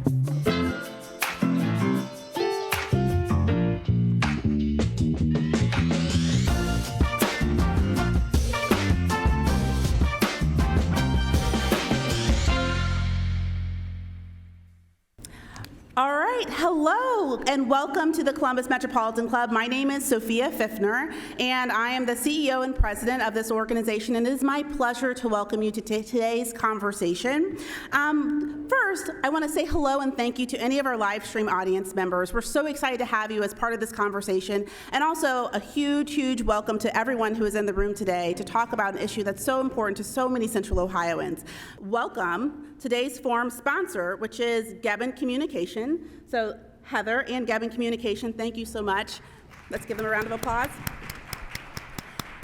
All right, hello, and welcome to the Columbus Metropolitan Club. My name is Sophia Pfiffner, and I am the CEO and president of this organization, and it is my pleasure to welcome you to today's conversation. First, I want to say hello and thank you to any of our live stream audience members. We're so excited to have you as part of this conversation, and also a huge, huge welcome to everyone who is in the room today to talk about an issue that's so important to so many Central Ohioans. Welcome today's forum sponsor, which is Gebben Communication. So Heather and Gebben Communication, thank you so much. Let's give them a round of applause.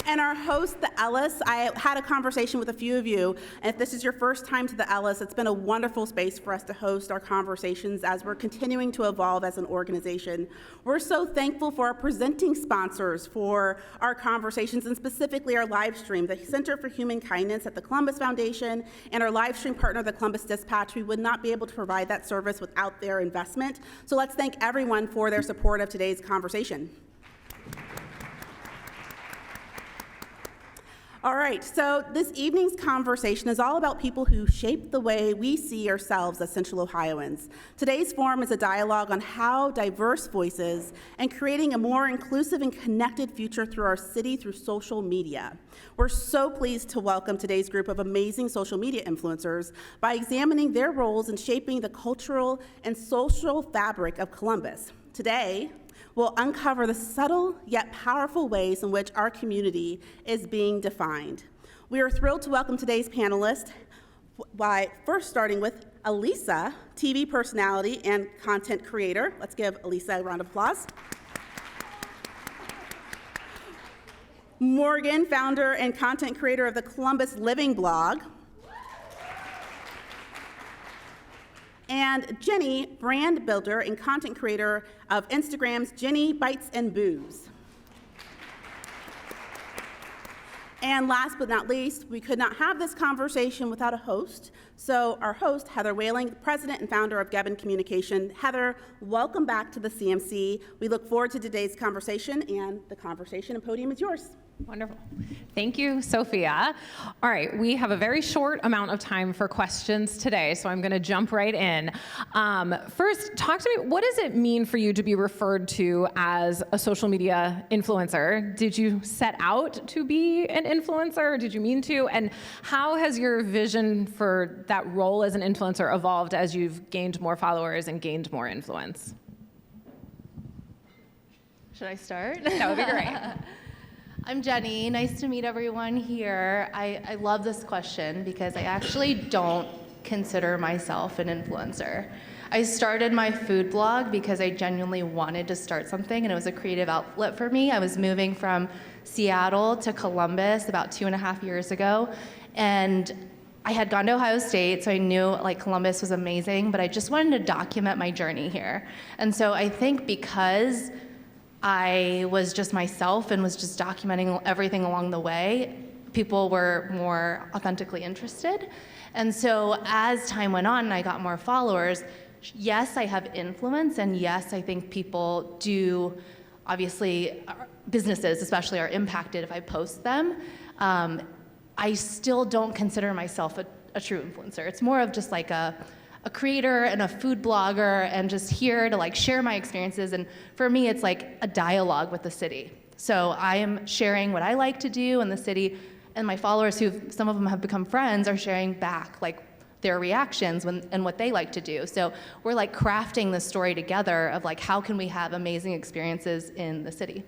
And our host, the Ellis, I had a conversation with a few of you, and if this is your first time to the Ellis, it's been a wonderful space for us to host our conversations as we're continuing to evolve as an organization. We're so thankful for our presenting sponsors for our conversations, and specifically our live stream, the Center for Human Kindness at the Columbus Foundation, and our live stream partner, the Columbus Dispatch. We would not be able to provide that service without their investment. So let's thank everyone for their support of today's conversation. All right, so this evening's conversation is all about people who shape the way we see ourselves as Central Ohioans. Today's forum is a dialogue on how diverse voices and creating a more inclusive and connected future through our city through social media. We're so pleased to welcome today's group of amazing social media influencers by examining their roles in shaping the cultural and social fabric of Columbus. Today, we'll uncover the subtle yet powerful ways in which our community is being defined. We are thrilled to welcome today's panelists by first starting with Elisa, TV personality and content creator. Let's give Elisa a round of applause. Morgan, founder and content creator of the Columbus Living blog. And Jenny, brand builder and content creator of Instagram's Jenny Bites and Booze. And last but not least, we could not have this conversation without a host. So our host, Heather Whaling, president and founder of Gebben Communication. Heather, welcome back to the CMC. We look forward to today's conversation, and the conversation and podium is yours. Wonderful. Thank you, Sophia. All right, we have a very short amount of time for questions today, so I'm going to jump right in. First, talk to me, what does it mean for you to be referred to as a social media influencer? Did you set out to be an influencer, or did you mean to? And how has your vision for that role as an influencer evolved as you've gained more followers and gained more influence? Should I start? That would be great. I'm Jenny. Nice to meet everyone here. I love this question because I actually don't consider myself an influencer. I started my food blog because I genuinely wanted to start something, and it was a creative outlet for me. I was moving from Seattle to Columbus about 2.5 years ago, and I had gone to Ohio State, so I knew like Columbus was amazing, but I just wanted to document my journey here. And so I think because I was just myself and was just documenting everything along the way, people were more authentically interested. And so as time went on and I got more followers, yes, I have influence, and yes, I think people do, obviously, businesses especially are impacted if I post them. I still don't consider myself a true influencer. It's more of just like a creator and a food blogger and just here to like share my experiences. And for me, it's like a dialogue with the city. So I am sharing what I like to do in the city, and my followers, who some of them have become friends, are sharing back like their reactions and what they like to do. So we're like crafting the story together of like, how can we have amazing experiences in the city?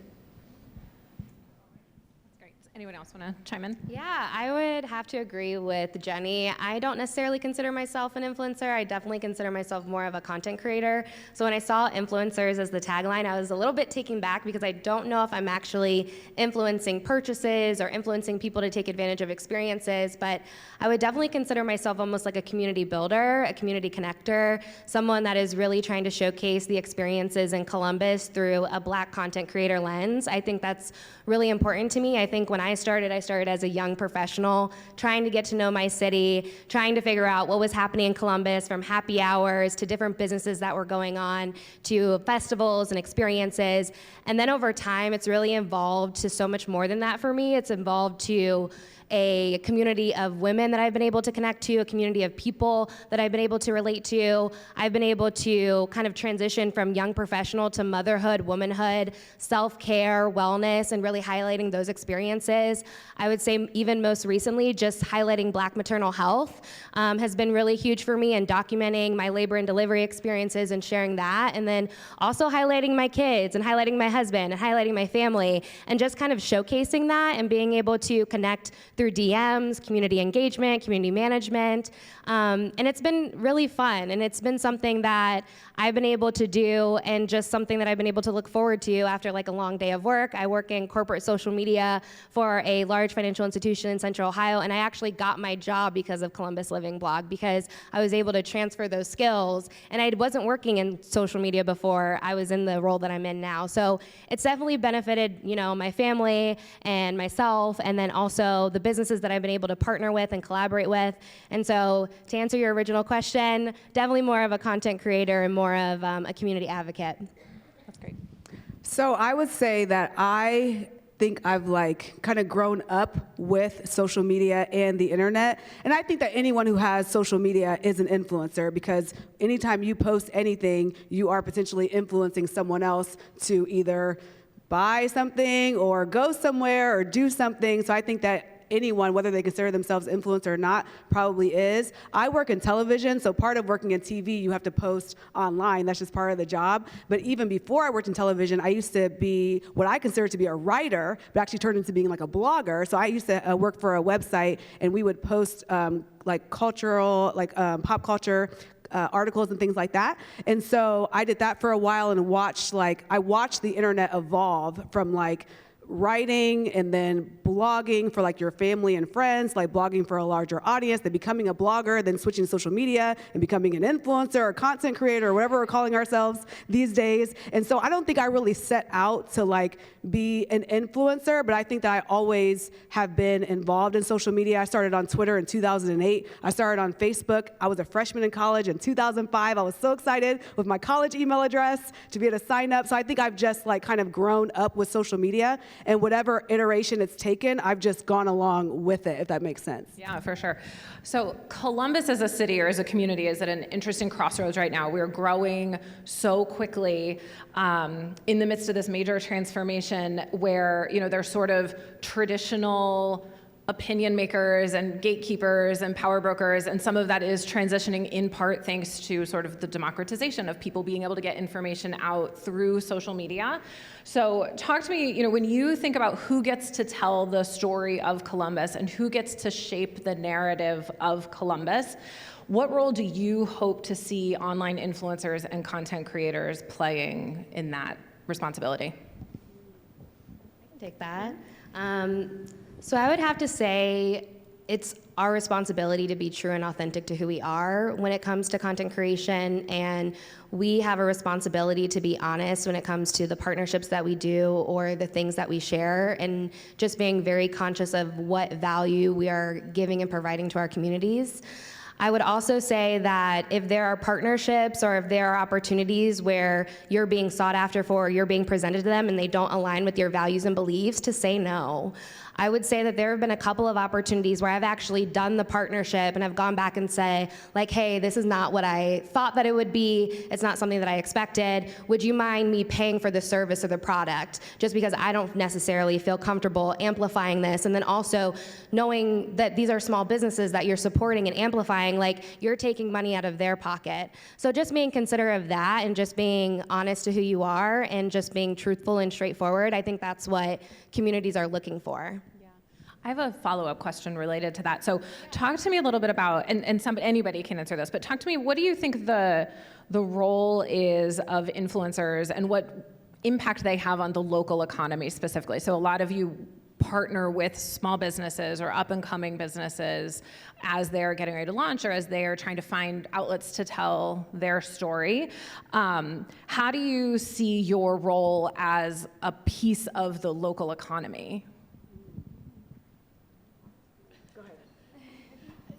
Anyone else want to chime in? Yeah, I would have to agree with Jenny. I don't necessarily consider myself an influencer. I definitely consider myself more of a content creator. So when I saw influencers as the tagline, I was a little bit taken back because I don't know if I'm actually influencing purchases or influencing people to take advantage of experiences, but I would definitely consider myself almost like a community builder, a community connector, someone that is really trying to showcase the experiences in Columbus through a Black content creator lens. I think that's really important to me. I think when I I started as a young professional, trying to get to know my city, trying to figure out what was happening in Columbus, from happy hours to different businesses that were going on to festivals and experiences. And then over time, it's really evolved to so much more than that for me. It's evolved to a community of women that I've been able to connect to, a community of people that I've been able to relate to. I've been able to kind of transition from young professional to motherhood, womanhood, self-care, wellness, and really highlighting those experiences. I would say even most recently, just highlighting Black maternal health has been really huge for me, and documenting my labor and delivery experiences and sharing that. And then also highlighting my kids and highlighting my husband and highlighting my family, and just kind of showcasing that and being able to connect through DMs, community engagement, community management. And it's been really fun, and it's been something that I've been able to do, and just something that I've been able to look forward to after like a long day of work. I work in corporate social media for a large financial institution in Central Ohio, and I actually got my job because of Columbus Living blog, because I was able to transfer those skills, and I wasn't working in social media before I was in the role that I'm in now. So it's definitely benefited, my family and myself, and then also the businesses that I've been able to partner with and collaborate with. And so to answer your original question, definitely more of a content creator and more of a community advocate. That's great. So I would say that I think I've kind of grown up with social media and the internet. And I think that anyone who has social media is an influencer, because anytime you post anything, you are potentially influencing someone else to either buy something or go somewhere or do something. So I think that anyone, whether they consider themselves influencer or not, probably is. I work in television, so part of working in TV, you have to post online. That's just part of the job. But even before I worked in television, I used to be what I consider to be a writer, but actually turned into being like a blogger. So I used to work for a website, and we would post cultural, pop culture articles and things like that. And so I did that for a while, and I watched the internet evolve from writing and then blogging for your family and friends, blogging for a larger audience, then becoming a blogger, then switching to social media and becoming an influencer or content creator or whatever we're calling ourselves these days. And so I don't think I really set out to be an influencer, but I think that I always have been involved in social media. I started on Twitter in 2008. I started on Facebook. I was a freshman in college in 2005. I was so excited with my college email address to be able to sign up. So I think I've just kind of grown up with social media. And whatever iteration it's taken, I've just gone along with it, if that makes sense. Yeah, for sure. So Columbus as a city or as a community is at an interesting crossroads right now. We're growing so quickly in the midst of this major transformation where, there's sort of traditional opinion makers and gatekeepers and power brokers, and some of that is transitioning in part thanks to sort of the democratization of people being able to get information out through social media. So talk to me, when you think about who gets to tell the story of Columbus and who gets to shape the narrative of Columbus, what role do you hope to see online influencers and content creators playing in that responsibility? I can take that. So I would have to say it's our responsibility to be true and authentic to who we are when it comes to content creation, and we have a responsibility to be honest when it comes to the partnerships that we do or the things that we share, and just being very conscious of what value we are giving and providing to our communities. I would also say that if there are partnerships or if there are opportunities where you're being sought after for, or you're being presented to them and they don't align with your values and beliefs, to say no. I would say that there have been a couple of opportunities where I've actually done the partnership and I've gone back and say, hey, this is not what I thought that it would be. It's not something that I expected. Would you mind me paying for the service or the product? Just because I don't necessarily feel comfortable amplifying this. And then also knowing that these are small businesses that you're supporting and amplifying, you're taking money out of their pocket. So just being considerate of that and just being honest to who you are and just being truthful and straightforward, I think that's what communities are looking for. I have a follow-up question related to that. So talk to me a little bit about, and anybody can answer this, but talk to me, what do you think the role is of influencers and what impact they have on the local economy specifically? So a lot of you partner with small businesses or up-and-coming businesses as they're getting ready to launch or as they are trying to find outlets to tell their story. How do you see your role as a piece of the local economy?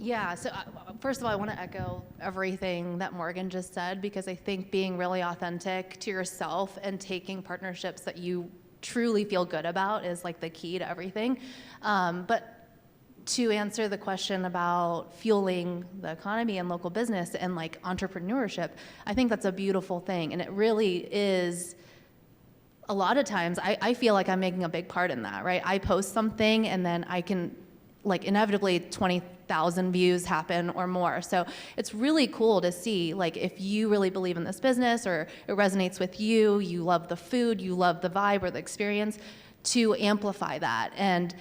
Yeah, so first of all, I want to echo everything that Morgan just said, because I think being really authentic to yourself and taking partnerships that you truly feel good about is like the key to everything. But to answer the question about fueling the economy and local business and like entrepreneurship, I think that's a beautiful thing. And it really is, a lot of times, I feel like I'm making a big part in that, right? I post something and then I can, like, inevitably 20,000 views happen or more. So it's really cool to see, like, if you really believe in this business or it resonates with you, you love the food, you love the vibe or the experience, to amplify that. And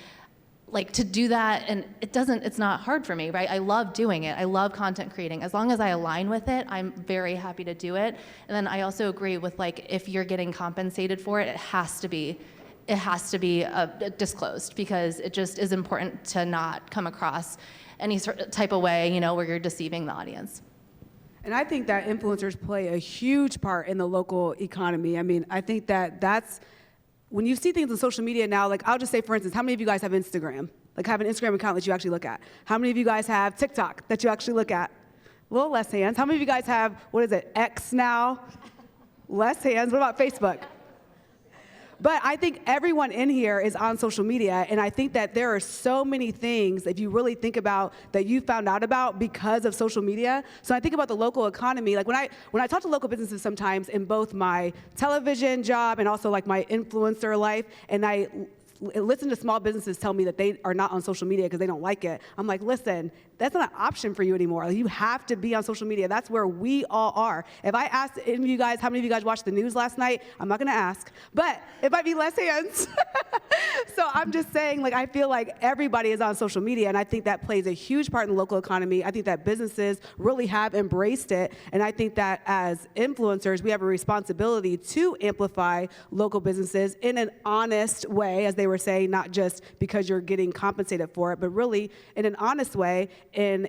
like to do that, and it's not hard for me, right? I love doing it. I love content creating. As long as I align with it, I'm very happy to do it. And then I also agree with, like, if you're getting compensated for it, it has to be disclosed, because it just is important to not come across any sort of type of way, you know, where you're deceiving the audience. And I think that influencers play a huge part in the local economy. I mean, I think that that's, when you see things on social media now, like I'll just say, for instance, how many of you guys have Instagram? Like have an Instagram account that you actually look at? How many of you guys have TikTok that you actually look at? A little less hands. How many of you guys have, what is it, X now? Less hands. What about Facebook? But I think everyone in here is on social media, and I think that there are so many things, if you really think about, that you found out about because of social media. So I think about the local economy. Like when I talk to local businesses sometimes in both my television job and also like my influencer life, and I listen to small businesses tell me that they are not on social media because they don't like it. I'm like, listen, that's not an option for you anymore. You have to be on social media. That's where we all are. If I asked any of you guys, how many of you guys watched the news last night? I'm not gonna ask, but it might be less hands. So I'm just saying, like, I feel like everybody is on social media, and I think that plays a huge part in the local economy. I think that businesses really have embraced it, and I think that as influencers, we have a responsibility to amplify local businesses in an honest way, as they were saying, not just because you're getting compensated for it, but really in an honest way, in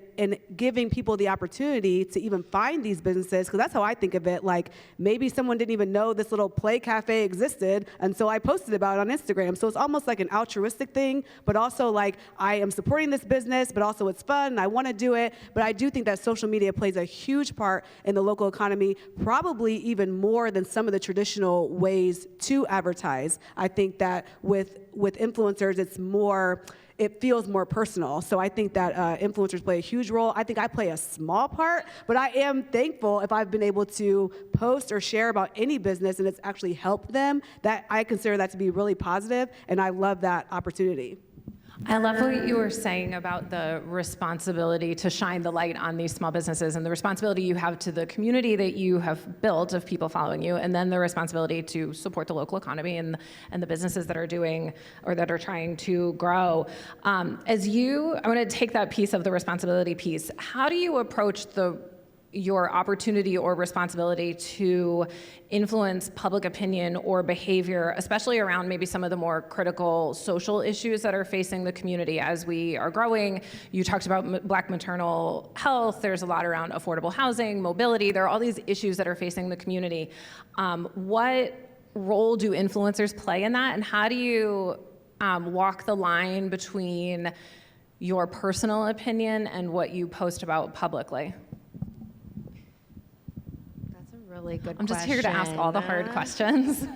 giving people the opportunity to even find these businesses, because that's how I think of it. Like, maybe someone didn't even know this little play cafe existed until I posted about it on Instagram. So it's almost like an altruistic thing, but also like, I am supporting this business, but also it's fun, and I want to do it. But I do think that social media plays a huge part in the local economy, probably even more than some of the traditional ways to advertise. I think that with influencers, it feels more personal. So I think that influencers play a huge role. I think I play a small part, but I am thankful if I've been able to post or share about any business and it's actually helped them. That I consider that to be really positive, and I love that opportunity. I love what you were saying about the responsibility to shine the light on these small businesses and the responsibility you have to the community that you have built of people following you, and then the responsibility to support the local economy and the businesses that are doing or that are trying to grow. I want to take that piece of the responsibility piece. How do you approach your opportunity or responsibility to influence public opinion or behavior, especially around maybe some of the more critical social issues that are facing the community as we are growing? You talked about Black maternal health. There's a lot around affordable housing, mobility. There are all these issues that are facing the community. What role do influencers play in that, and how do you walk the line between your personal opinion and what you post about publicly? Really good I'm just here to ask all the hard questions.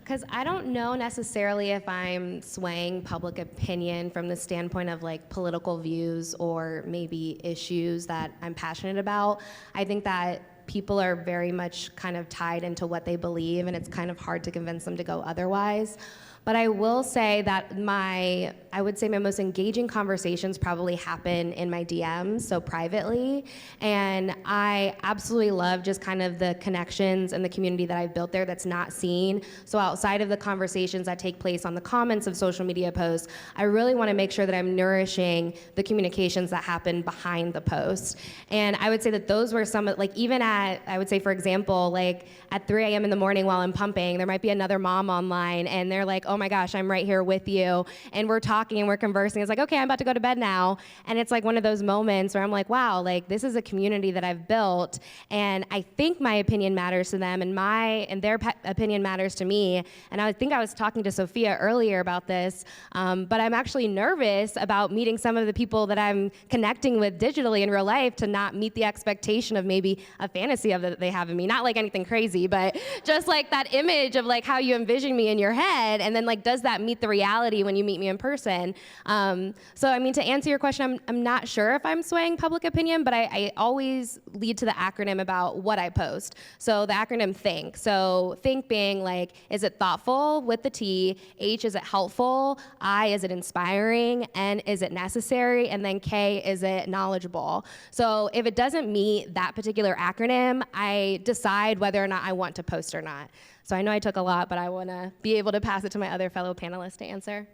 Because I don't know necessarily if I'm swaying public opinion from the standpoint of like political views or maybe issues that I'm passionate about. I think that people are very much kind of tied into what they believe, and it's kind of hard to convince them to go otherwise. But I will say that my most engaging conversations probably happen in my DMs, so privately. And I absolutely love just kind of the connections and the community that I've built there that's not seen. So outside of the conversations that take place on the comments of social media posts, I really want to make sure that I'm nourishing the communications that happen behind the post. And I would say that those were some, like even at, I would say for example, like at 3 a.m. in the morning while I'm pumping, there might be another mom online and they're like, oh my gosh, I'm right here with you. And we're talking and we're conversing. It's like, okay, I'm about to go to bed now. And it's like one of those moments where I'm like, wow, like this is a community that I've built. And I think my opinion matters to them and their opinion matters to me. And I think I was talking to Sophia earlier about this, but I'm actually nervous about meeting some of the people that I'm connecting with digitally in real life to not meet the expectation of maybe a fantasy of that they have of me. Not like anything crazy, but just like that image of like how you envision me in your head, and then like does that meet the reality when you meet me in person? So I mean, to answer your question, I'm not sure if I'm swaying public opinion, but I always lead to the acronym about what I post. So the acronym THINK. So THINK being like, is it thoughtful with the T? H, is it helpful? I, is it inspiring? N, is it necessary? And then K, is it knowledgeable? So if it doesn't meet that particular acronym, I decide whether or not I want to post or not. So I know I took a lot, but I want to be able to pass it to my other fellow panelists to answer.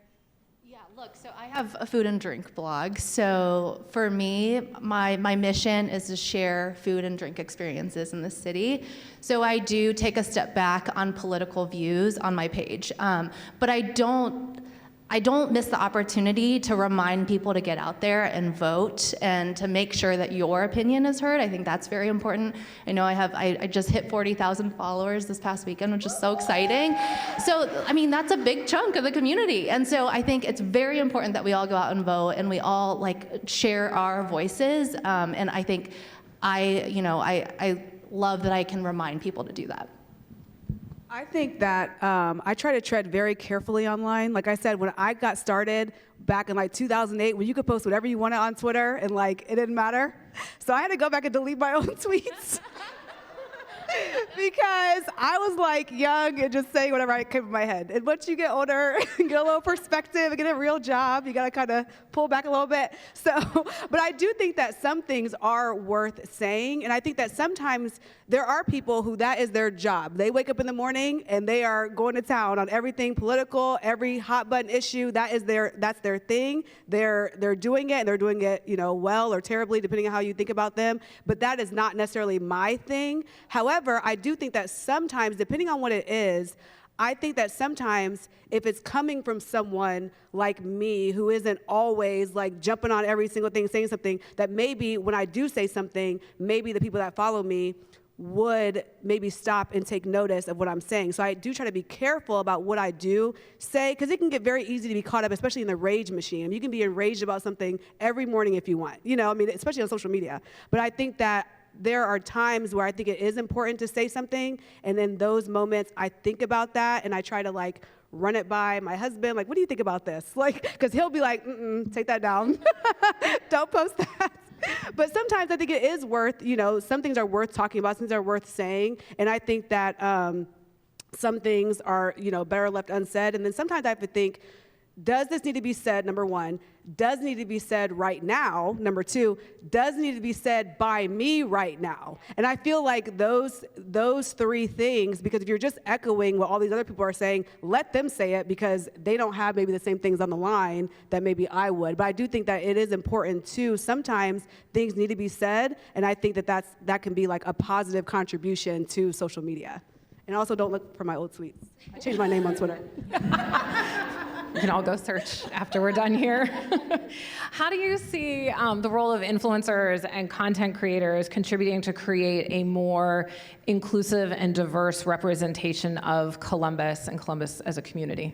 Yeah, look, so I have a food and drink blog. So for me, my mission is to share food and drink experiences in the city. So I do take a step back on political views on my page. But I don't miss the opportunity to remind people to get out there and vote and to make sure that your opinion is heard. I think that's very important. I know I just hit 40,000 followers this past weekend, which is so exciting. So, I mean, that's a big chunk of the community. And so I think it's very important that we all go out and vote and we all like share our voices. And I think I love that I can remind people to do that. I think that I try to tread very carefully online. Like I said, when I got started back in like 2008, when you could post whatever you wanted on Twitter and like it didn't matter. So I had to go back and delete my own tweets. Because I was like young and just saying whatever I came in my head. And once you get older, get a little perspective and get a real job, you gotta kind of pull back a little bit. So, but I do think that some things are worth saying. And I think that sometimes there are people who that is their job. They wake up in the morning and they are going to town on everything political, every hot button issue. That's their thing. They're doing it, and they're doing it, well or terribly, depending on how you think about them. But that is not necessarily my thing. However, I do think that sometimes, depending on what it is, I think that sometimes if it's coming from someone like me who isn't always like jumping on every single thing, saying something, that maybe when I do say something, maybe the people that follow me would maybe stop and take notice of what I'm saying. So I do try to be careful about what I do say, because it can get very easy to be caught up, especially in the rage machine. You can be enraged about something every morning if you want, especially on social media. But I think that there are times where I think it is important to say something, and in those moments I think about that and I try to like run it by my husband, like, what do you think about this? Like, because he'll be like, take that down. Don't post that. But sometimes I think it is worth, some things are worth talking about, some things are worth saying, and I think that some things are, better left unsaid. And then sometimes I have to think, does this need to be said, number one? Does need to be said right now, number two? Does need to be said by me right now? And I feel like those three things, because if you're just echoing what all these other people are saying, let them say it, because they don't have maybe the same things on the line that maybe I would. But I do think that it is important too. Sometimes things need to be said, and I think that can be like a positive contribution to social media. And also, don't look for my old tweets. I changed my name on Twitter. We can all go search after we're done here. How do you see the role of influencers and content creators contributing to create a more inclusive and diverse representation of Columbus and Columbus as a community?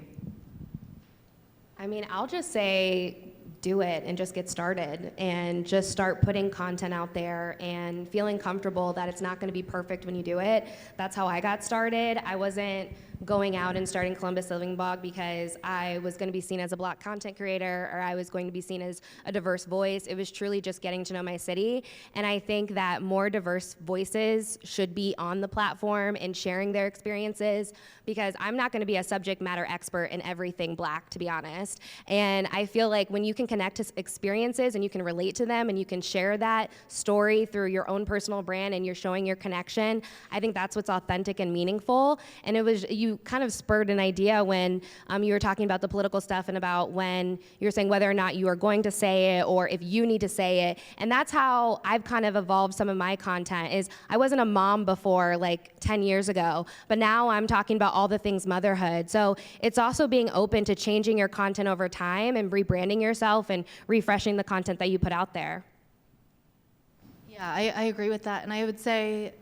I mean, I'll just say, do it and just get started and just start putting content out there and feeling comfortable that it's not going to be perfect when you do it. That's how I got started. I wasn't going out and starting Columbus Living Blog because I was going to be seen as a Black content creator or I was going to be seen as a diverse voice. It was truly just getting to know my city. And I think that more diverse voices should be on the platform and sharing their experiences, because I'm not going to be a subject matter expert in everything Black, to be honest. And I feel like when you can connect to experiences and you can relate to them and you can share that story through your own personal brand and you're showing your connection, I think that's what's authentic and meaningful. And you you kind of spurred an idea when you were talking about the political stuff and about when you were saying whether or not you are going to say it or if you need to say it. And that's how I've kind of evolved some of my content. Is I wasn't a mom before like 10 years ago, but now I'm talking about all the things motherhood. So it's also being open to changing your content over time and rebranding yourself and refreshing the content that you put out there. Yeah, I agree with that. And I would say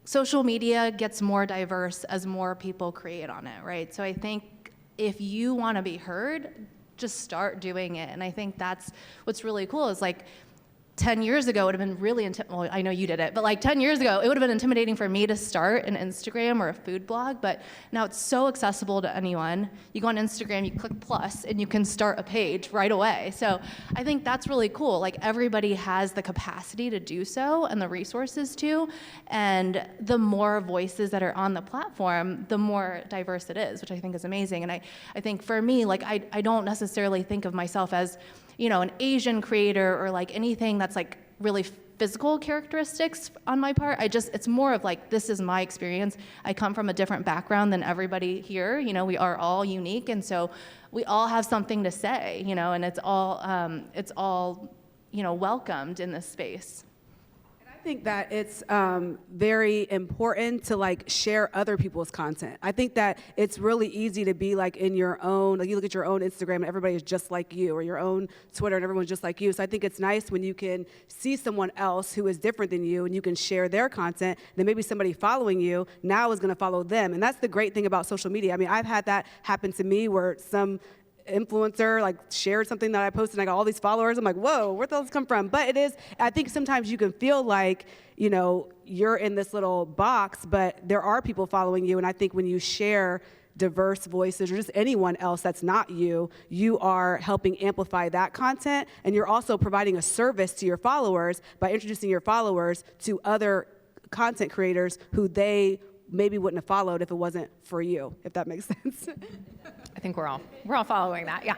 social media gets more diverse as more people create on it, right? So I think if you want to be heard, just start doing it. And I think that's what's really cool is like 10 years ago, it would have been really, well, I know you did it, but like 10 years ago, it would have been intimidating for me to start an Instagram or a food blog, but now it's so accessible to anyone. You go on Instagram, you click plus, and you can start a page right away. So I think that's really cool. Like everybody has the capacity to do so and the resources to, and the more voices that are on the platform, the more diverse it is, which I think is amazing. And I think for me, like I don't necessarily think of myself as an Asian creator or like anything that's like really physical characteristics on my part. It's more of like, this is my experience. I come from a different background than everybody here. We are all unique. And so we all have something to say, and it's all welcomed in this space. I think that it's very important to like share other people's content. I think that it's really easy to be like in your own, like you look at your own Instagram and everybody is just like you, or your own Twitter and everyone's just like you. So I think it's nice when you can see someone else who is different than you and you can share their content, then maybe somebody following you now is gonna follow them. And that's the great thing about social media. I mean, I've had that happen to me where some influencer like shared something that I posted and I got all these followers. I'm like, whoa, where'd those come from? But I think sometimes you can feel like, you're in this little box, but there are people following you. And I think when you share diverse voices or just anyone else that's not you, you are helping amplify that content. And you're also providing a service to your followers by introducing your followers to other content creators who they maybe wouldn't have followed if it wasn't for you, if that makes sense. I think we're all following that, yeah.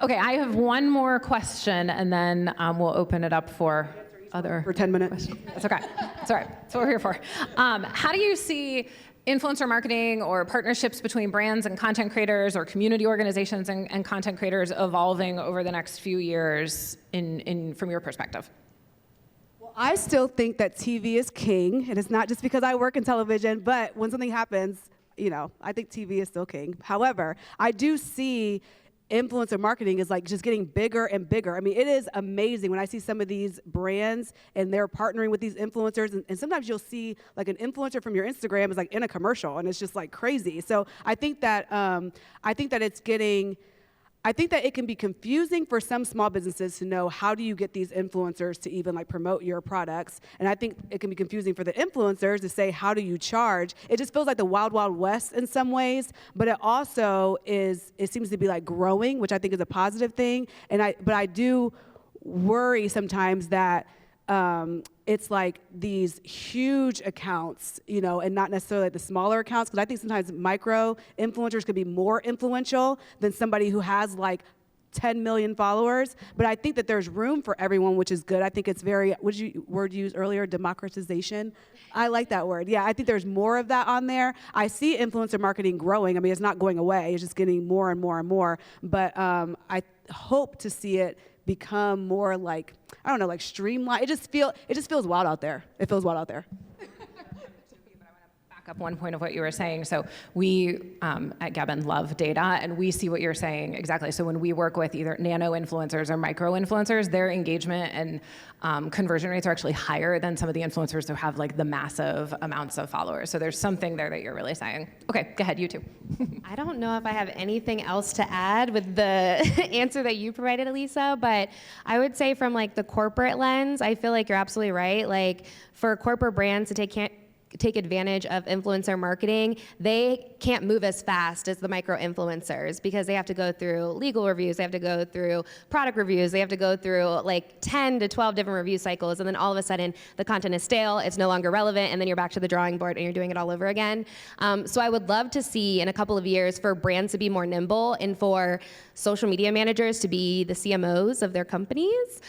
Okay, I have one more question, and then we'll open it up for other For 10 minutes. questions. That's okay. That's all right. That's what we're here for. How do you see influencer marketing or partnerships between brands and content creators or community organizations and content creators evolving over the next few years from your perspective? I still think that TV is king, and it's not just because I work in television, but when something happens, I think TV is still king. However, I do see influencer marketing is like just getting bigger and bigger. I mean, it is amazing when I see some of these brands and they're partnering with these influencers, and sometimes you'll see like an influencer from your Instagram is like in a commercial, and it's just like crazy. So I think that it can be confusing for some small businesses to know how do you get these influencers to even like promote your products. And I think it can be confusing for the influencers to say, how do you charge? It just feels like the wild, wild west in some ways, but it also it seems to be like growing, which I think is a positive thing. But I do worry sometimes that it's like these huge accounts, and not necessarily like the smaller accounts, because I think sometimes micro influencers could be more influential than somebody who has like 10 million followers. But I think that there's room for everyone, which is good. I think it's what did you word use earlier? Democratization. I like that word. Yeah, I think there's more of that on there. I see influencer marketing growing. I mean, it's not going away. It's just getting more and more and more. But I hope to see it become more like, I don't know, like streamlined. It just feels wild out there. It feels wild out there. Back up one point of what you were saying. So we at Gabin love data, and we see what you're saying exactly. So when we work with either nano influencers or micro influencers, their engagement and conversion rates are actually higher than some of the influencers who have like the massive amounts of followers. So there's something there that you're really saying. Okay, go ahead, you two. I don't know if I have anything else to add with the answer that you provided, Elisa, but I would say from like the corporate lens, I feel like you're absolutely right. Like for corporate brands to take advantage of influencer marketing, they can't move as fast as the micro influencers because they have to go through legal reviews, they have to go through product reviews, they have to go through like 10 to 12 different review cycles, and then all of a sudden the content is stale, it's no longer relevant, and then you're back to the drawing board and you're doing it all over again. So I would love to see in a couple of years for brands to be more nimble and for social media managers to be the CMOs of their companies,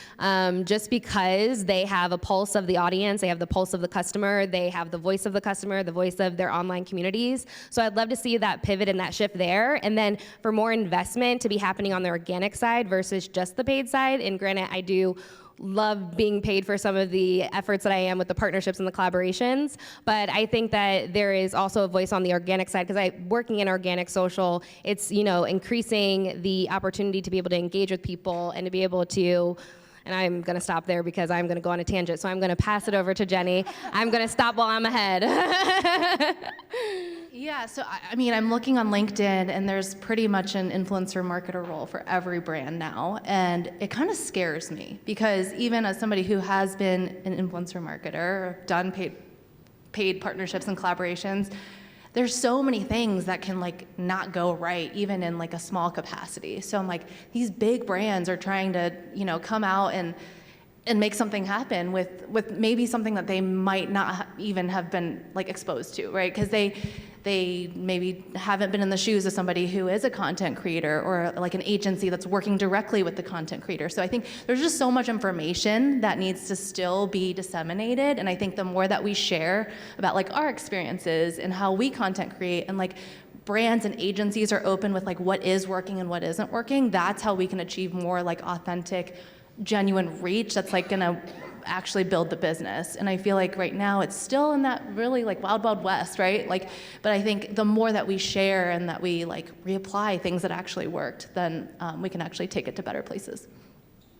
just because they have a pulse of the audience, they have the pulse of the customer, they have the voice voice of the customer, the voice of their online communities. So I'd love to see that pivot and that shift there. And then for more investment to be happening on the organic side versus just the paid side. And granted, I do love being paid for some of the efforts that I am with the partnerships and the collaborations, but I think that there is also a voice on the organic side because working in organic social, it's, you know, increasing the opportunity to be able to engage with people and to be able to, and I'm going to stop there because I'm going to go on a tangent, so I'm going to pass it over to Jenny. I'm going to stop while I'm ahead. Yeah, so I mean, I'm looking on LinkedIn, and there's pretty much an influencer marketer role for every brand now, and it kind of scares me because even as somebody who has been an influencer marketer, done paid partnerships and collaborations, there's so many things that can like not go right, even in like a small capacity. So I'm like, these big brands are trying to, you know, come out and make something happen with maybe something that they might not even have been like exposed to, right? Because they maybe haven't been in the shoes of somebody who is a content creator or like an agency that's working directly with the content creator. So I think there's just so much information that needs to still be disseminated. And I think the more that we share about like our experiences and how we content create and like brands and agencies are open with like what is working and what isn't working, that's how we can achieve more like authentic, genuine reach that's like gonna actually build the business. And I feel like right now it's still in that really like wild, wild west, right? Like, but I think the more that we share and that we like reapply things that actually worked, then we can actually take it to better places.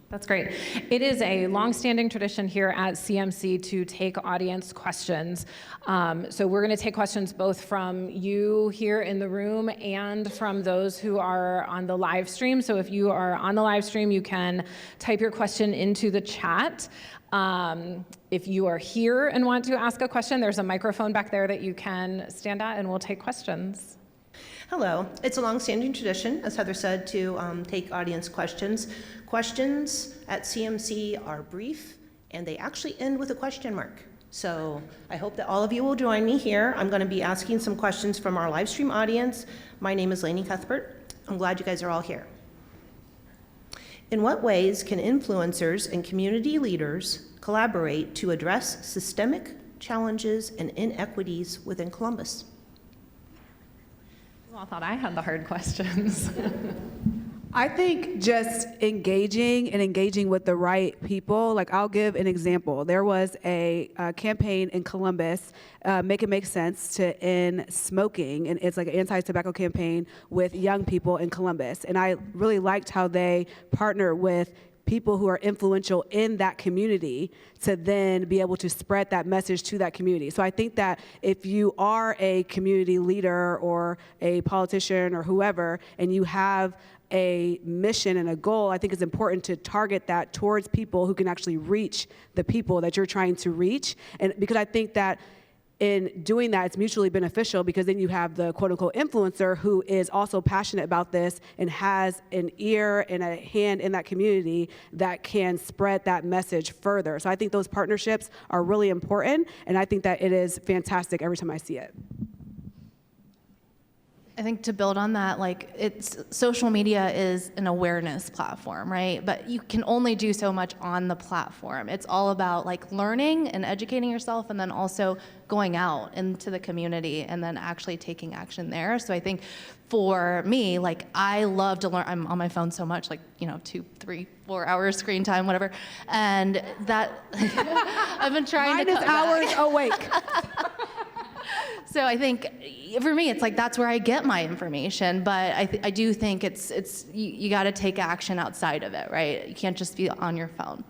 That's great. It is a longstanding tradition here at CMC to take audience questions. So we're going to take questions both from you here in the room and from those who are on the live stream. So if you are on the live stream, you can type your question into the chat. If you are here and want to ask a question, there's a microphone back there that you can stand at and we'll take questions. Hello. It's a long-standing tradition, as Heather said, to take audience questions. Questions at CMC are brief, and they actually end with a question mark. So I hope that all of you will join me here. I'm going to be asking some questions from our live stream audience. My name is Lainey Cuthbert. I'm glad you guys are all here. In what ways can influencers and community leaders collaborate to address systemic challenges and inequities within Columbus? Well, I thought I had the hard questions. I think just engaging with the right people. Like, I'll give an example. There was a campaign in Columbus, Make It Make Sense, to end smoking, and it's like an anti-tobacco campaign with young people in Columbus. And I really liked how they partnered with people who are influential in that community to then be able to spread that message to that community. So I think that if you are a community leader or a politician or whoever, and you have a mission and a goal, I think it's important to target that towards people who can actually reach the people that you're trying to reach. And because I think that in doing that, it's mutually beneficial, because then you have the quote unquote influencer who is also passionate about this and has an ear and a hand in that community that can spread that message further. So I think those partnerships are really important, and I think that it is fantastic every time I see it. I think to build on that, like, social media is an awareness platform, right? But you can only do so much on the platform. It's all about like learning and educating yourself, and then also going out into the community and then actually taking action there. So I think for me, like, I love to learn. I'm on my phone so much, like, 2, 3, 4 hours screen time, whatever. And that I've been trying to cut hours back. awake. So I think for me, it's like that's where I get my information. But I do think it's you got to take action outside of it, right? You can't just be on your phone.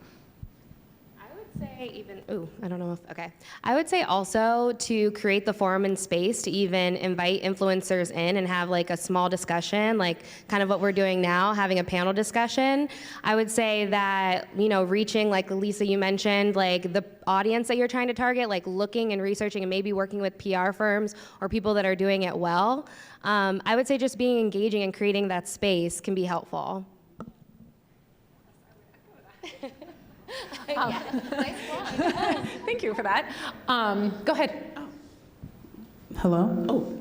I would say also to create the forum and space to even invite influencers in and have like a small discussion, like kind of what we're doing now, having a panel discussion. I would say that, reaching, like Lisa, you mentioned, like the audience that you're trying to target, like looking and researching and maybe working with PR firms or people that are doing it well. I would say just being engaging and creating that space can be helpful. Thank you for that. Go ahead. Hello? Oh.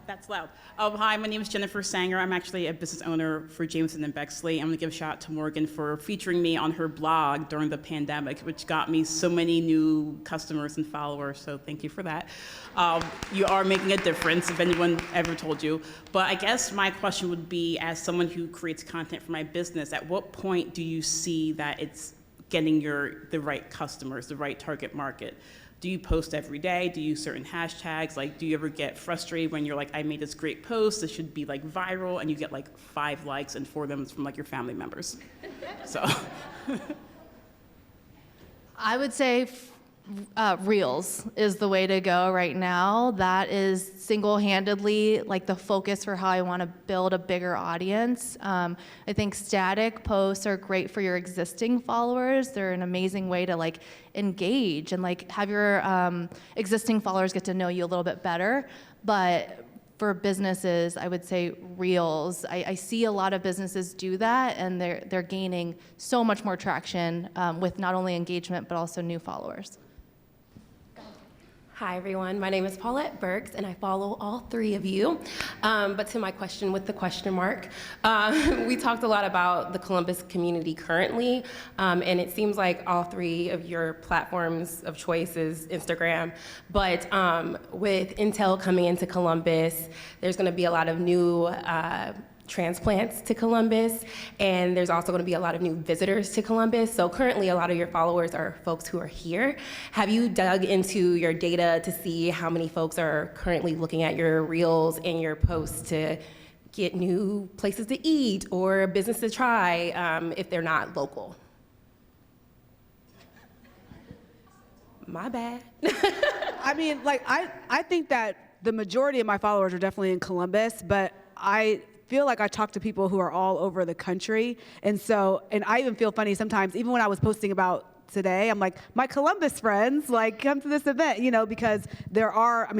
That's loud. Hi, my name is Jennifer Sanger. I'm actually a business owner for Jameson and Bexley. I'm going to give a shout out to Morgan for featuring me on her blog during the pandemic, which got me so many new customers and followers, so thank you for that. You are making a difference, if anyone ever told you. But I guess my question would be, as someone who creates content for my business, at what point do you see that it's getting the right customers, the right target market? Do you post every day? Do you use certain hashtags? Like, do you ever get frustrated when you're like, I made this great post, this should be like viral, and you get like 5 likes and 4 of them is from like your family members? So. I would say Reels is the way to go right now. That is single-handedly like the focus for how I want to build a bigger audience. I think static posts are great for your existing followers. They're an amazing way to like engage and like have your existing followers get to know you a little bit better. But for businesses, I would say Reels. I see a lot of businesses do that, and they're gaining so much more traction with not only engagement but also new followers. Hi, everyone. My name is Paulette Burks, and I follow all 3 of you. But to my question with the question mark, we talked a lot about the Columbus community currently, and it seems like all 3 of your platforms of choice is Instagram. But with Intel coming into Columbus, there's going to be a lot of new transplants to Columbus, and there's also going to be a lot of new visitors to Columbus. So currently a lot of your followers are folks who are here. Have you dug into your data to see how many folks are currently looking at your reels and your posts to get new places to eat or a business to try if they're not local? My bad. I mean, like, I think that the majority of my followers are definitely in Columbus, but I feel like I talk to people who are all over the country. And I even feel funny sometimes, even when I was posting about today, I'm like, my Columbus friends, like, come to this event, because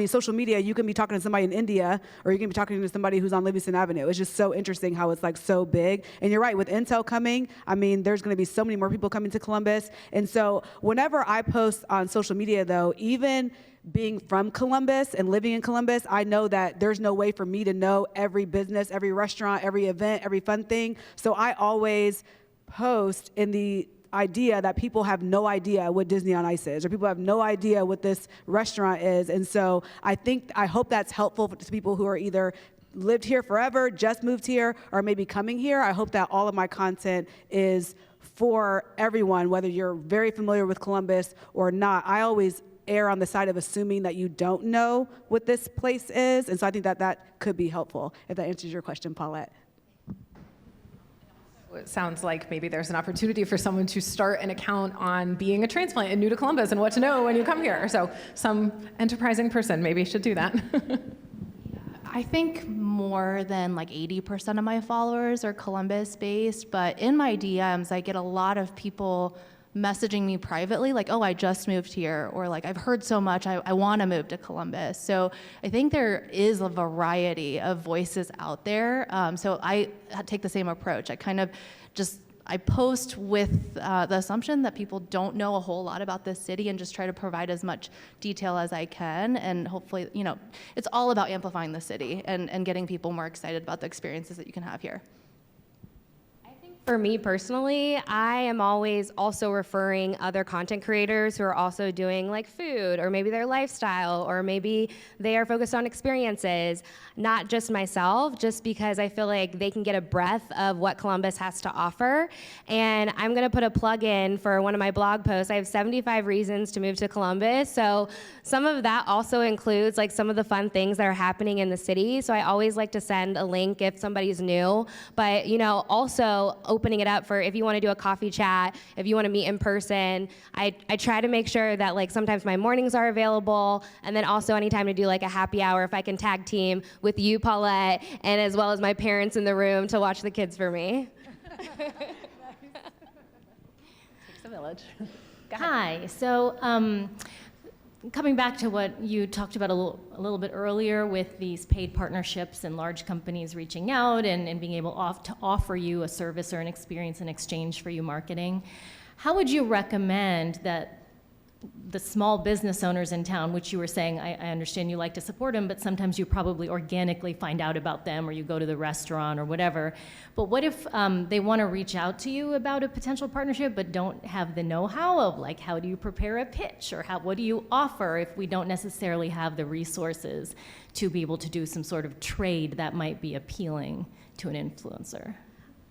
social media, you can be talking to somebody in India, or you can be talking to somebody who's on Livingston Avenue. It's just so interesting how it's like so big. And you're right, with Intel coming, there's gonna be so many more people coming to Columbus. And so whenever I post on social media though, even being from Columbus and living in Columbus, I know that there's no way for me to know every business, every restaurant, every event, every fun thing. So I always post in the idea that people have no idea what Disney on Ice is, or people have no idea what this restaurant is. And so I hope that's helpful to people who are either lived here forever, just moved here, or maybe coming here. I hope that all of my content is for everyone, whether you're very familiar with Columbus or not. I always err on the side of assuming that you don't know what this place is. And so I think that could be helpful, if that answers your question, Paulette. It sounds like maybe there's an opportunity for someone to start an account on being a transplant and new to Columbus and what to know when you come here. So some enterprising person maybe should do that. I think more than like 80% of my followers are Columbus based, but in my DMs, I get a lot of people messaging me privately, like, oh, I just moved here, or like, I've heard so much, I want to move to Columbus. So I think there is a variety of voices out there. So I take the same approach. I post with the assumption that people don't know a whole lot about this city, and just try to provide as much detail as I can. And hopefully, it's all about amplifying the city and getting people more excited about the experiences that you can have here. For me personally, I am always also referring other content creators who are also doing like food, or maybe their lifestyle, or maybe they are focused on experiences, not just myself, just because I feel like they can get a breath of what Columbus has to offer. And I'm gonna put a plug in for one of my blog posts. I have 75 reasons to move to Columbus. So some of that also includes like some of the fun things that are happening in the city. So I always like to send a link if somebody's new, but also opening it up for if you want to do a coffee chat, if you want to meet in person. I try to make sure that like sometimes my mornings are available, and then also anytime to do like a happy hour if I can tag team with you, Paulette, and as well as my parents in the room to watch the kids for me. Takes a village. Hi. So coming back to what you talked about a little bit earlier with these paid partnerships and large companies reaching out and being able to offer you a service or an experience in exchange for you marketing, how would you recommend that the small business owners in town, which you were saying, I understand you like to support them, but sometimes you probably organically find out about them, or you go to the restaurant or whatever. But what if they want to reach out to you about a potential partnership, but don't have the know-how of, like, how do you prepare a pitch, or what do you offer if we don't necessarily have the resources to be able to do some sort of trade that might be appealing to an influencer?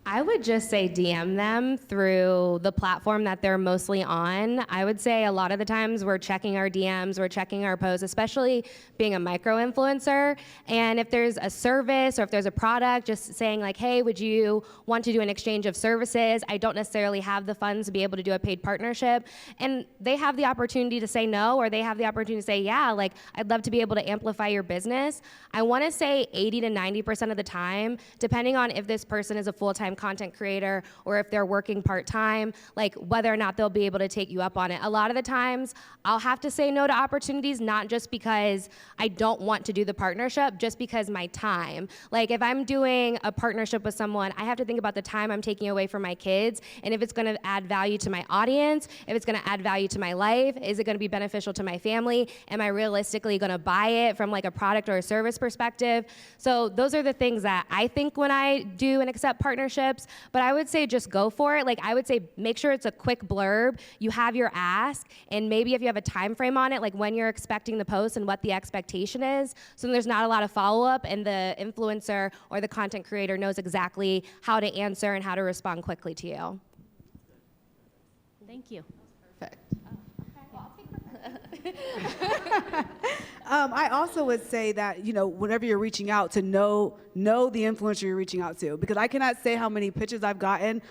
I would just say DM them through the platform that they're mostly on. I would say a lot of the times we're checking our DMs, we're checking our posts, especially being a micro influencer. And if there's a service or if there's a product, just saying like, hey, would you want to do an exchange of services? I don't necessarily have the funds to be able to do a paid partnership. And they have the opportunity to say no, or they have the opportunity to say, yeah, like, I'd love to be able to amplify your business. I want to say 80 to 90% of the time, depending on if this person is a full-time content creator or if they're working part-time, like whether or not they'll be able to take you up on it. A lot of the times I'll have to say no to opportunities, not just because I don't want to do the partnership, just because my time. Like if I'm doing a partnership with someone, I have to think about the time I'm taking away from my kids, and if it's going to add value to my audience, if it's going to add value to my life, is it going to be beneficial to my family? Am I realistically going to buy it from like a product or a service perspective? So those are the things that I think when I do and accept partnerships. But I would say just go for it. Like I would say make sure it's a quick blurb. You have your ask, and maybe if you have a time frame on it, like when you're expecting the post and what the expectation is, so there's not a lot of follow-up, and the influencer or the content creator knows exactly how to answer and how to respond quickly to you. Thank you. Perfect. I also would say that, whenever you're reaching out, to know the influencer you're reaching out to, because I cannot say how many pitches I've gotten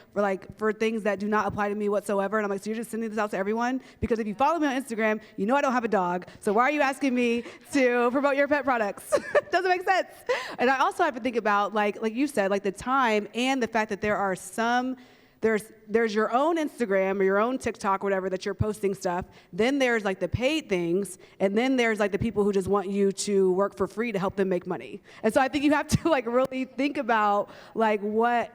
for things that do not apply to me whatsoever. And I'm like, so you're just sending this out to everyone? Because if you follow me on Instagram, you know I don't have a dog. So why are you asking me to promote your pet products? Doesn't make sense. And I also have to think about, like you said, like the time and the fact that there are there's your own Instagram or your own TikTok or whatever that you're posting stuff. Then there's like the paid things, and then there's like the people who just want you to work for free to help them make money. And so I think you have to like really think about like what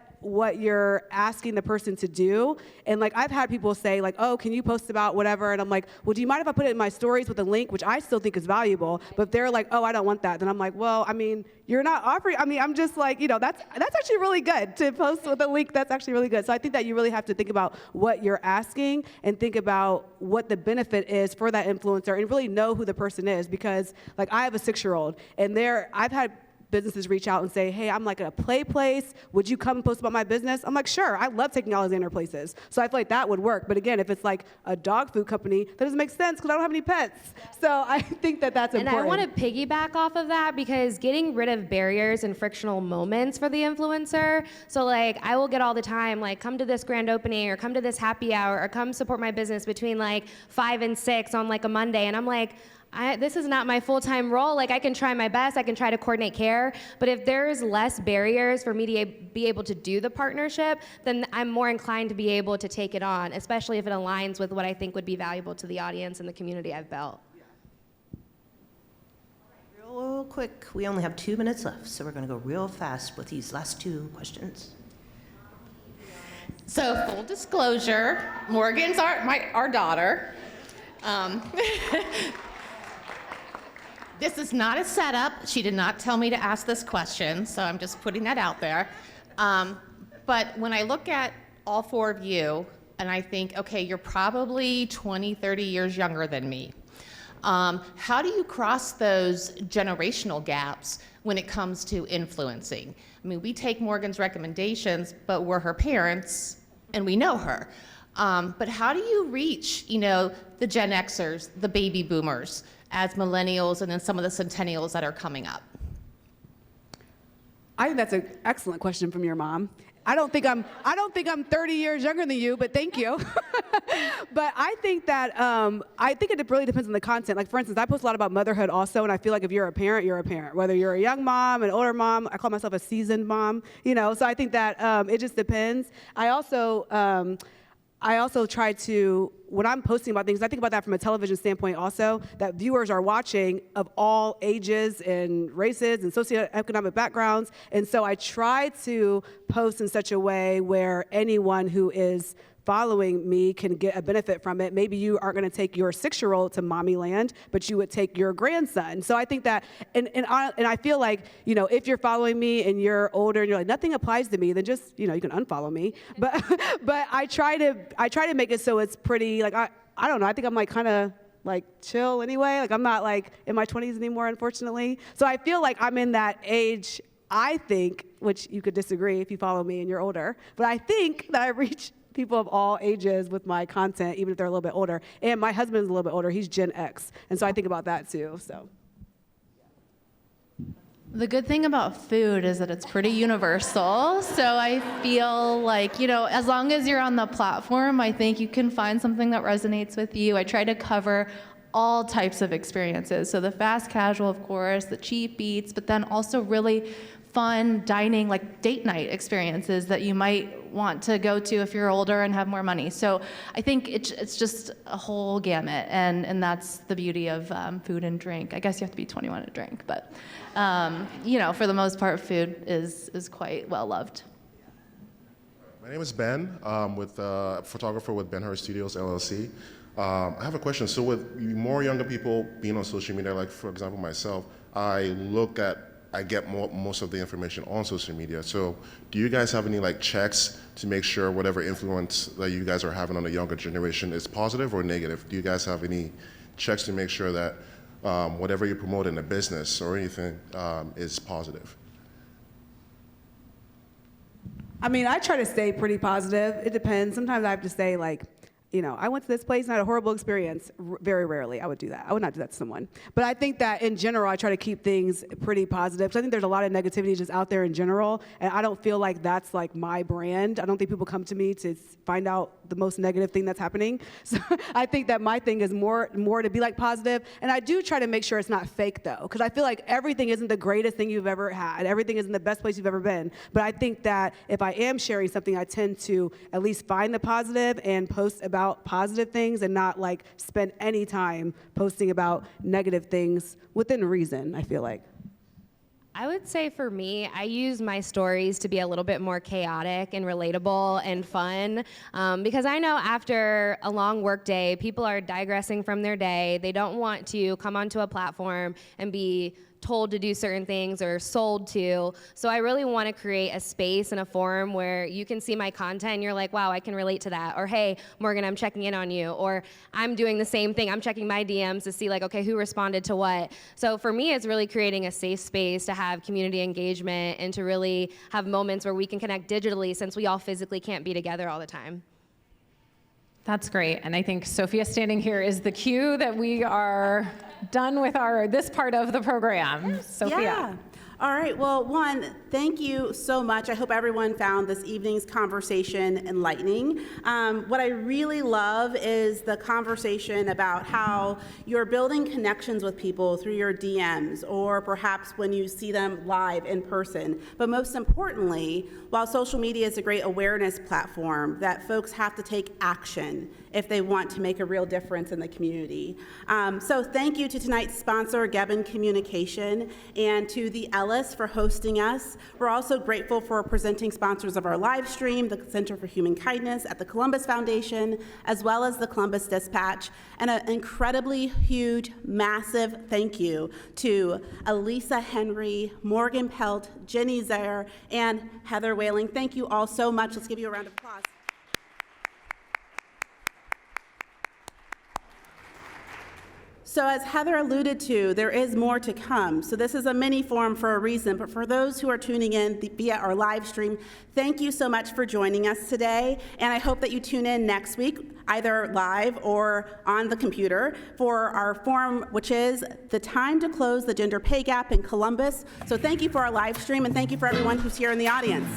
you're asking the person to do. And like I've had people say like, oh, can you post about whatever? And I'm like, well, do you mind if I put it in my stories with a link, which I still think is valuable, but if they're like, oh, I don't want that, then I'm like, well, I mean, you're not offering, I'm just like, that's actually really good to post with a link. That's actually really good. So I think that you really have to think about what you're asking and think about what the benefit is for that influencer and really know who the person is, because like I have a 6-year-old, and I've had businesses reach out and say, hey, I'm like at a play place. Would you come and post about my business? I'm like, sure. I love taking Alexander places. So I feel like that would work. But again, if it's like a dog food company, that doesn't make sense because I don't have any pets. So I think that that's important. And I want to piggyback off of that, because getting rid of barriers and frictional moments for the influencer. So like I will get all the time, like come to this grand opening or come to this happy hour or come support my business between like 5 and 6 on like a Monday. And I'm like, this is not my full-time role. Like I can try my best, I can try to coordinate care, but if there's less barriers for me to be able to do the partnership, then I'm more inclined to be able to take it on, especially if it aligns with what I think would be valuable to the audience and the community I've built. Real quick, we only have 2 minutes left, so we're going to go real fast with these last 2 questions. So full disclosure, Morgan's our daughter. This is not a setup. She did not tell me to ask this question, so I'm just putting that out there. But when I look at all 4 of you, and I think, okay, you're probably 20, 30 years younger than me. How do you cross those generational gaps when it comes to influencing? I mean, we take Morgan's recommendations, but we're her parents, and we know her. But how do you reach, the Gen Xers, the baby boomers, as millennials, and then some of the centennials that are coming up? I think that's an excellent question from your mom. I don't think I'm 30 years younger than you, but thank you. But I think that it really depends on the content. Like for instance, I post a lot about motherhood also, and I feel like if you're a parent, you're a parent. Whether you're a young mom, an older mom, I call myself a seasoned mom. So I think that it just depends. I also try to, when I'm posting about things, I think about that from a television standpoint also, that viewers are watching of all ages and races and socioeconomic backgrounds. And so I try to post in such a way where anyone who is following me can get a benefit from it. Maybe you aren't going to take your 6-year-old to mommy land, but you would take your grandson. So I think that, and I feel like, if you're following me and you're older and you're like, nothing applies to me, then just, you can unfollow me. But I try to make it so it's pretty, like, I don't know, I think I'm like kind of like chill anyway. Like I'm not like in my 20s anymore, unfortunately. So I feel like I'm in that age, I think, which you could disagree if you follow me and you're older, but I think that I reach people of all ages with my content, even if they're a little bit older. And my husband's a little bit older. He's Gen X. And so I think about that too, so. The good thing about food is that it's pretty universal. So I feel like, as long as you're on the platform, I think you can find something that resonates with you. I try to cover all types of experiences. So the fast casual, of course, the cheap eats, but then also really fun dining, like date night experiences that you might want to go to if you're older and have more money. So I think it's just a whole gamut, and that's the beauty of food and drink. I guess you have to be 21 to drink, but for the most part, food is quite well loved. My name is Ben. I'm a photographer with Ben Hurst Studios, LLC. I have a question. So with more younger people being on social media, like for example myself, I get most of the information on social media. So do you guys have any checks to make sure whatever influence that you guys are having on the younger generation is positive or negative? Do you guys have any checks to make sure that whatever you promote in a business or anything is positive? I mean, I try to stay pretty positive. It depends. Sometimes I have to say I went to this place and had a horrible experience. Very rarely I would do that. I would not do that to someone. But I think that in general, I try to keep things pretty positive. So I think there's a lot of negativity just out there in general, and I don't feel like that's like my brand. I don't think people come to me to find out the most negative thing that's happening. So I think that my thing is more to be positive. And I do try to make sure it's not fake though, because I feel like everything isn't the greatest thing you've ever had. Everything isn't the best place you've ever been. But I think that if I am sharing something, I tend to at least find the positive and post about positive things and not spend any time posting about negative things within reason, I feel like. I would say for me, I use my stories to be a little bit more chaotic and relatable and fun because I know after a long work day, people are digressing from their day. They don't want to come onto a platform and be told to do certain things or sold to. So I really want to create a space and a forum where you can see my content and you're like, wow, I can relate to that. Or hey, Morgan, I'm checking in on you. Or I'm doing the same thing. I'm checking my DMs to see okay, who responded to what. So for me, it's really creating a safe space to have community engagement and to really have moments where we can connect digitally since we all physically can't be together all the time. That's great. And I think Sophia standing here is the cue that we are done with this part of the program. Sophia. Yeah. All right. Well, thank you so much. I hope everyone found this evening's conversation enlightening. What I really love is the conversation about how you're building connections with people through your DMs or perhaps when you see them live in person. But most importantly, while social media is a great awareness platform, that folks have to take action if they want to make a real difference in the community. So thank you to tonight's sponsor, Gebben Communication, and to the Ellis for hosting us. We're also grateful for presenting sponsors of our live stream, the Center for Human Kindness at the Columbus Foundation, as well as the Columbus Dispatch, and an incredibly huge, massive thank you to Elisa Henry, Morgan Pelt, Jenny Zaire, and Heather Whaling. Thank you all so much. Let's give you a round of applause. So as Heather alluded to, there is more to come. So this is a mini forum for a reason, but for those who are tuning in via our live stream, thank you so much for joining us today. And I hope that you tune in next week, either live or on the computer, for our forum, which is the time to close the gender pay gap in Columbus. So thank you for our live stream, and thank you for everyone who's here in the audience.